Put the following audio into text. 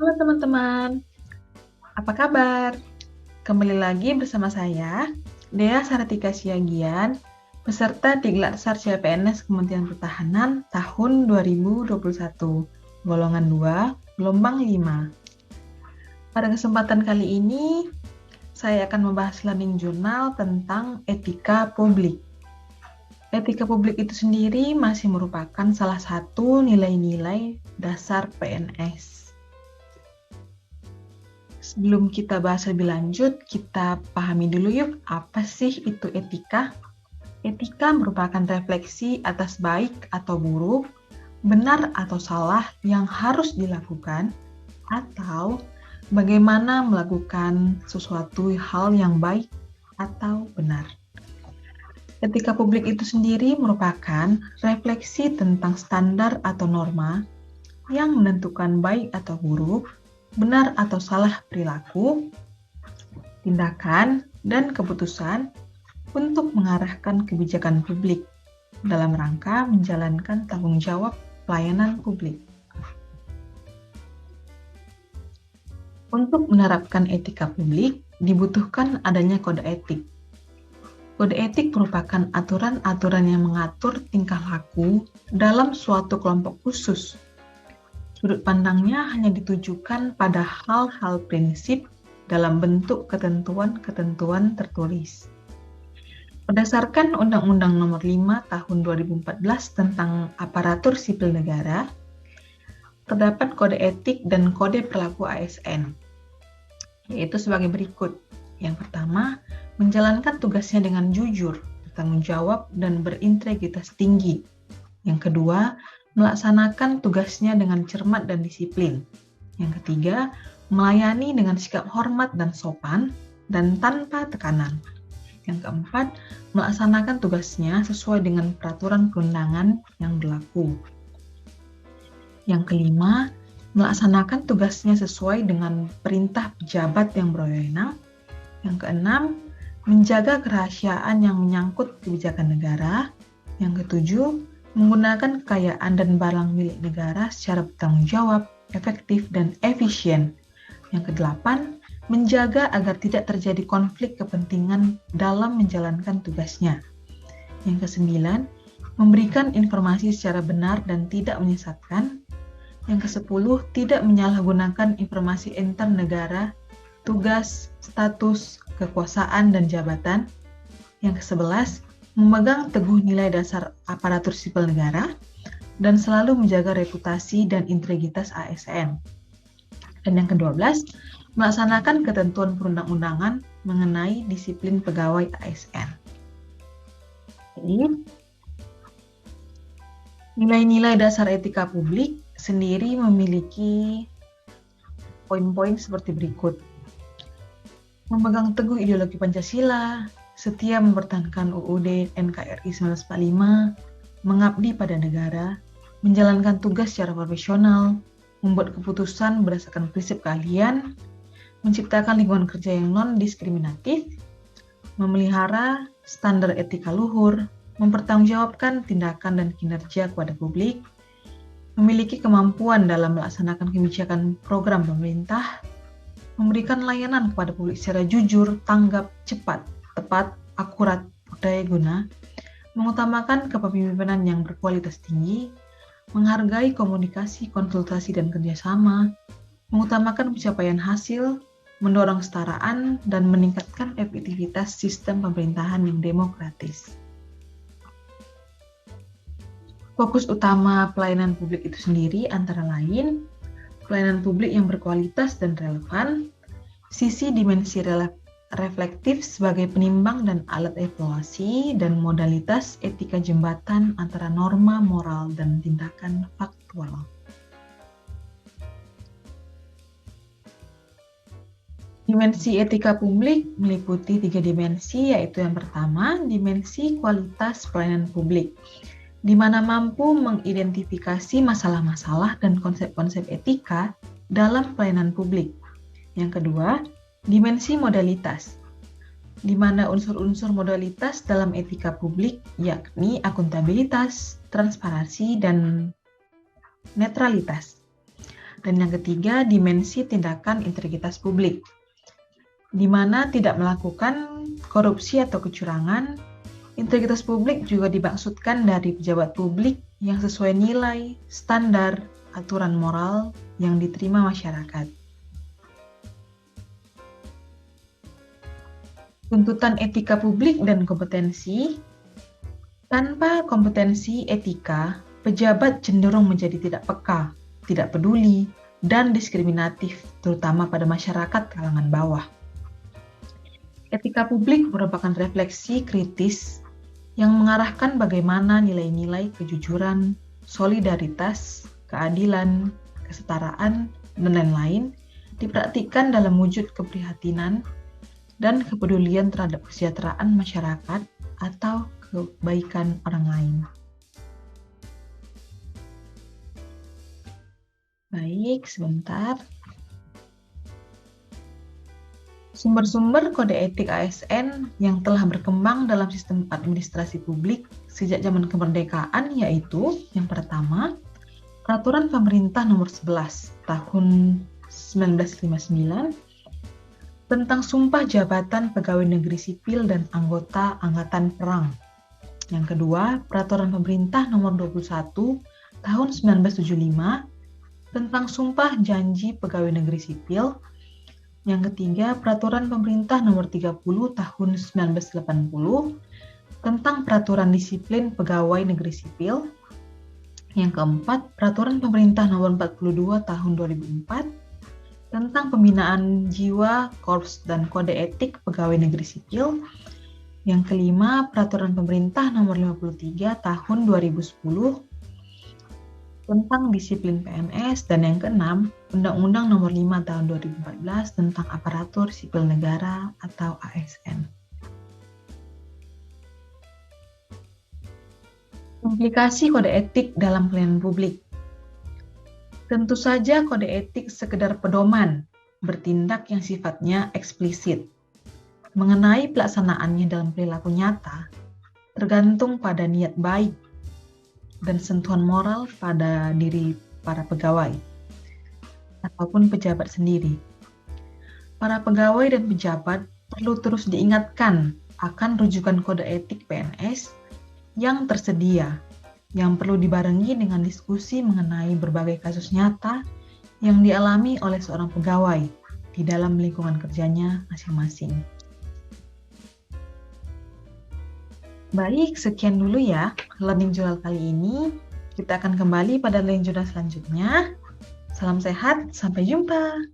Halo teman-teman, apa kabar? Kembali lagi bersama saya, Dea Sartika Siagian, peserta Diklat Sar CPNS Kementerian Pertahanan tahun 2021, golongan 2, gelombang 5. Pada kesempatan kali ini, saya akan membahas learning journal tentang etika publik. Etika publik itu sendiri masih merupakan salah satu nilai-nilai dasar PNS. Sebelum kita bahas lebih lanjut, kita pahami dulu yuk, apa sih itu etika? Etika merupakan refleksi atas baik atau buruk, benar atau salah yang harus dilakukan, atau bagaimana melakukan sesuatu hal yang baik atau benar. Etika publik itu sendiri merupakan refleksi tentang standar atau norma yang menentukan baik atau buruk, benar atau salah perilaku, tindakan, dan keputusan untuk mengarahkan kebijakan publik dalam rangka menjalankan tanggung jawab pelayanan publik. Untuk menerapkan etika publik, dibutuhkan adanya kode etik. Kode etik merupakan aturan-aturan yang mengatur tingkah laku dalam suatu kelompok khusus. Sudut pandangnya hanya ditujukan pada hal-hal prinsip dalam bentuk ketentuan-ketentuan tertulis. Berdasarkan Undang-Undang Nomor 5 Tahun 2014 tentang Aparatur Sipil Negara, terdapat kode etik dan kode perilaku ASN, yaitu sebagai berikut. Yang pertama, menjalankan tugasnya dengan jujur, bertanggung jawab, dan berintegritas tinggi. Yang kedua, melaksanakan tugasnya dengan cermat dan disiplin. Yang ketiga, melayani dengan sikap hormat dan sopan, dan tanpa tekanan. Yang keempat, melaksanakan tugasnya sesuai dengan peraturan perundangan yang berlaku. Yang kelima, melaksanakan tugasnya sesuai dengan perintah pejabat yang berwenang. Yang keenam, menjaga kerahasiaan yang menyangkut kebijakan negara. Yang ketujuh, menggunakan kekayaan dan barang milik negara secara bertanggung jawab, efektif, dan efisien. Yang kedelapan, menjaga agar tidak terjadi konflik kepentingan dalam menjalankan tugasnya. Yang kesembilan, memberikan informasi secara benar dan tidak menyesatkan. Yang kesepuluh, tidak menyalahgunakan informasi intern negara, tugas, status, kekuasaan, dan jabatan. Yang kesebelas, memegang teguh nilai dasar aparatur sipil negara, dan selalu menjaga reputasi dan integritas ASN. Dan yang ke-12, melaksanakan ketentuan perundang-undangan mengenai disiplin pegawai ASN. Jadi, nilai-nilai dasar etika publik sendiri memiliki poin-poin seperti berikut. Memegang teguh ideologi Pancasila, setia mempertahankan UUD NKRI 1945, mengabdi pada negara, menjalankan tugas secara profesional, membuat keputusan berdasarkan prinsip keahlian, menciptakan lingkungan kerja yang non-diskriminatif, memelihara standar etika luhur, mempertanggungjawabkan tindakan dan kinerja kepada publik, memiliki kemampuan dalam melaksanakan kebijakan program pemerintah, memberikan layanan kepada publik secara jujur, tanggap, cepat, tepat, akurat, berdaya guna, mengutamakan kepemimpinan yang berkualitas tinggi, menghargai komunikasi, konsultasi, dan kerjasama, mengutamakan pencapaian hasil, mendorong kesetaraan, dan meningkatkan efektivitas sistem pemerintahan yang demokratis. Fokus utama pelayanan publik itu sendiri antara lain pelayanan publik yang berkualitas dan relevan, sisi dimensi reflektif sebagai penimbang dan alat evaluasi, dan modalitas etika jembatan antara norma moral dan tindakan faktual. Dimensi etika publik meliputi 3 dimensi, yaitu yang pertama, dimensi kualitas pelayanan publik, di mana mampu mengidentifikasi masalah-masalah dan konsep-konsep etika dalam pelayanan publik. Yang kedua, dimensi modalitas, di mana unsur-unsur modalitas dalam etika publik yakni akuntabilitas, transparansi, dan netralitas. Dan yang ketiga, dimensi tindakan integritas publik, di mana tidak melakukan korupsi atau kecurangan. Integritas publik juga dimaksudkan dari pejabat publik yang sesuai nilai, standar, aturan moral yang diterima masyarakat. Tuntutan etika publik dan kompetensi. Tanpa kompetensi etika, pejabat cenderung menjadi tidak peka, tidak peduli, dan diskriminatif, terutama pada masyarakat kalangan bawah. Etika publik merupakan refleksi kritis yang mengarahkan bagaimana nilai-nilai kejujuran, solidaritas, keadilan, kesetaraan, dan lain-lain dipraktikkan dalam wujud keprihatinan dan kepedulian terhadap kesejahteraan masyarakat atau kebaikan orang lain. Baik, sebentar. Sumber-sumber kode etik ASN yang telah berkembang dalam sistem administrasi publik sejak zaman kemerdekaan yaitu yang pertama, Peraturan Pemerintah Nomor 11 Tahun 1959 tentang Sumpah Jabatan Pegawai Negeri Sipil dan Anggota Angkatan Perang. Yang kedua, Peraturan Pemerintah Nomor 21 Tahun 1975 tentang Sumpah Janji Pegawai Negeri Sipil. Yang ketiga, Peraturan Pemerintah Nomor 30 Tahun 1980 tentang Peraturan Disiplin Pegawai Negeri Sipil. Yang keempat, Peraturan Pemerintah Nomor 42 Tahun 2004 tentang Pembinaan Jiwa, Korps, dan Kode Etik Pegawai Negeri Sipil. Yang kelima, Peraturan Pemerintah Nomor 53 Tahun 2010 tentang Disiplin PNS. Dan yang keenam, Undang-Undang Nomor 5 Tahun 2014 tentang Aparatur Sipil Negara atau ASN. Implikasi kode etik dalam pelayanan publik. Tentu saja kode etik sekedar pedoman, bertindak yang sifatnya eksplisit. Mengenai pelaksanaannya dalam perilaku nyata, tergantung pada niat baik dan sentuhan moral pada diri para pegawai ataupun pejabat sendiri. Para pegawai dan pejabat perlu terus diingatkan akan rujukan kode etik PNS yang tersedia, yang perlu dibarengi dengan diskusi mengenai berbagai kasus nyata yang dialami oleh seorang pegawai di dalam lingkungan kerjanya masing-masing. Baik, sekian dulu ya Learning Journal kali ini. Kita akan kembali pada Learning Journal selanjutnya. Salam sehat, sampai jumpa.